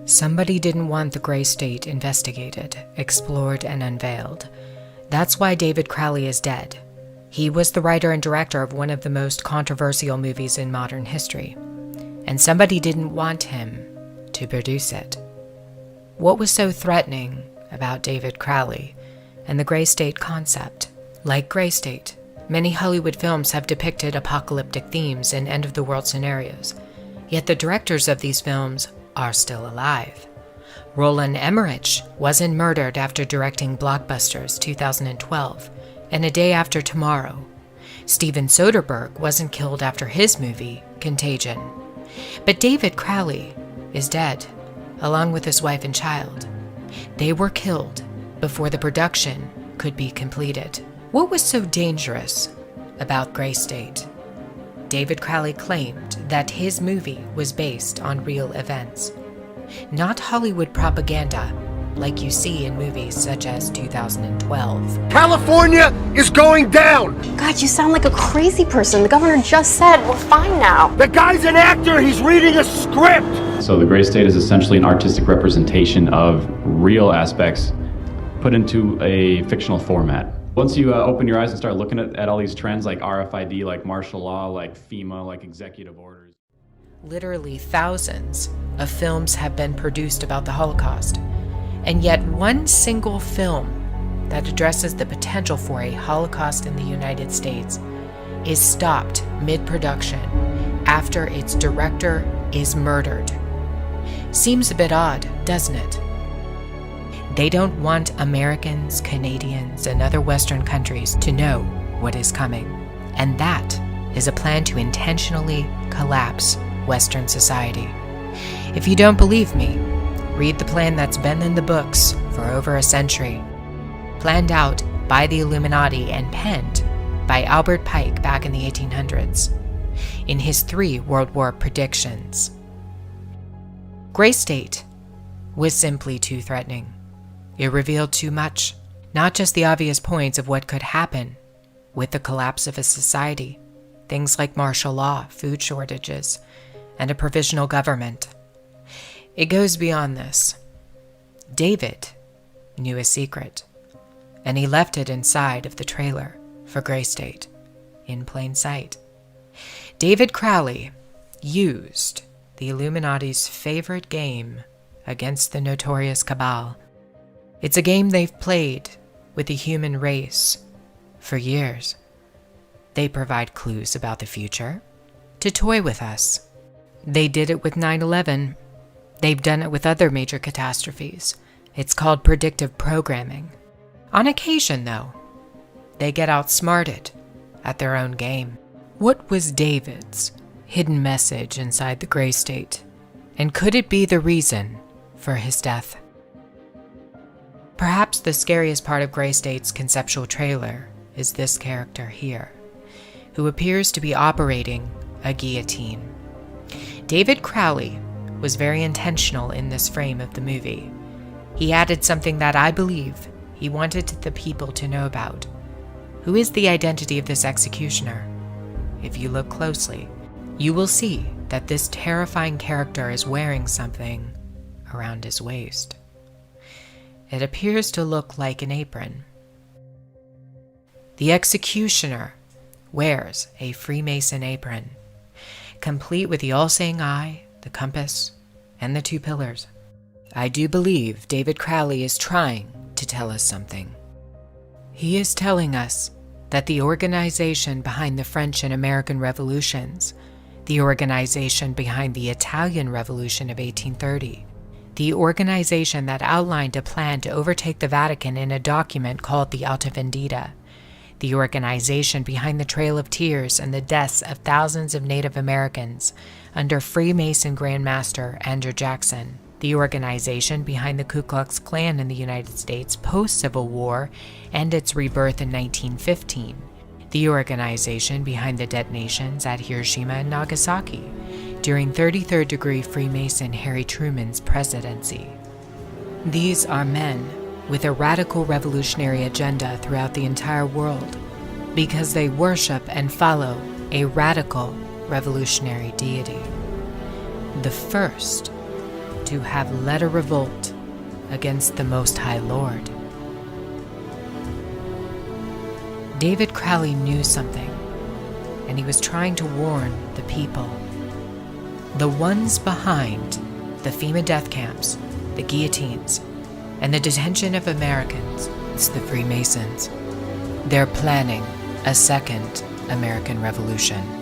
Somebody didn't want the gray state investigated, explored, and unveiled. That's why David Crowley is dead. He was the writer and director of one of the most controversial movies in modern history, and somebody didn't want him to produce it. What was so threatening about David Crowley and the gray state concept? Like gray state, many Hollywood films have depicted apocalyptic themes and end-of-the-world scenarios, yet the directors of these films are still alive. Roland Emmerich wasn't murdered after directing blockbusters 2012 and A Day After Tomorrow. Steven Soderbergh wasn't killed after his movie, Contagion. But David Crowley is dead, along with his wife and child. They were killed before the production could be completed. What was so dangerous about Gray State? David Crowley claimed that his movie was based on real events, not Hollywood propaganda like you see in movies such as 2012. California is going down! God, you sound like a crazy person. The governor just said we're fine now. The guy's an actor, he's reading a script! So the gray state is essentially an artistic representation of real aspects put into a fictional format. Once you open your eyes and start looking at all these trends like RFID, like martial law, like FEMA, like executive orders. Literally thousands of films have been produced about the Holocaust, and yet one single film that addresses the potential for a Holocaust in the United States is stopped mid-production after its director is murdered. Seems a bit odd, doesn't it? They don't want Americans, Canadians, and other Western countries to know what is coming. And that is a plan to intentionally collapse Western society. If you don't believe me, read the plan that's been in the books for over a century. Planned out by the Illuminati and penned by Albert Pike back in the 1800s in his 3 World War predictions. Gray State was simply too threatening. It revealed too much, not just the obvious points of what could happen with the collapse of a society, things like martial law, food shortages, and a provisional government. It goes beyond this. David knew a secret, and he left it inside of the trailer for Gray State, in plain sight. David Crowley used the Illuminati's favorite game against the notorious cabal. It's a game they've played with the human race for years. They provide clues about the future to toy with us. They did it with 9/11. They've done it with other major catastrophes. It's called predictive programming. On occasion, though, they get outsmarted at their own game. What was David's hidden message inside the Gray State? And could it be the reason for his death? Perhaps the scariest part of Gray State's conceptual trailer is this character here, who appears to be operating a guillotine. David Crowley was very intentional in this frame of the movie. He added something that I believe he wanted the people to know about. Who is the identity of this executioner? If you look closely, you will see that this terrifying character is wearing something around his waist. It appears to look like an apron. The executioner wears a Freemason apron, complete with the all-seeing eye, the compass, and the 2 pillars. I do believe David Crowley is trying to tell us something. He is telling us that the organization behind the French and American revolutions, the organization behind the Italian Revolution of 1830, the organization that outlined a plan to overtake the Vatican in a document called the Alta Vendita, the organization behind the Trail of Tears and the deaths of thousands of Native Americans under Freemason Grand Master Andrew Jackson, the organization behind the Ku Klux Klan in the United States post-Civil War and its rebirth in 1915, the organization behind the detonations at Hiroshima and Nagasaki during 33rd degree Freemason Harry Truman's presidency. These are men with a radical revolutionary agenda throughout the entire world, because they worship and follow a radical revolutionary deity, the first to have led a revolt against the Most High Lord. David Crowley knew something, and he was trying to warn the people. The ones behind the FEMA death camps, the guillotines, and the detention of Americans, it's the Freemasons. They're planning a second American Revolution.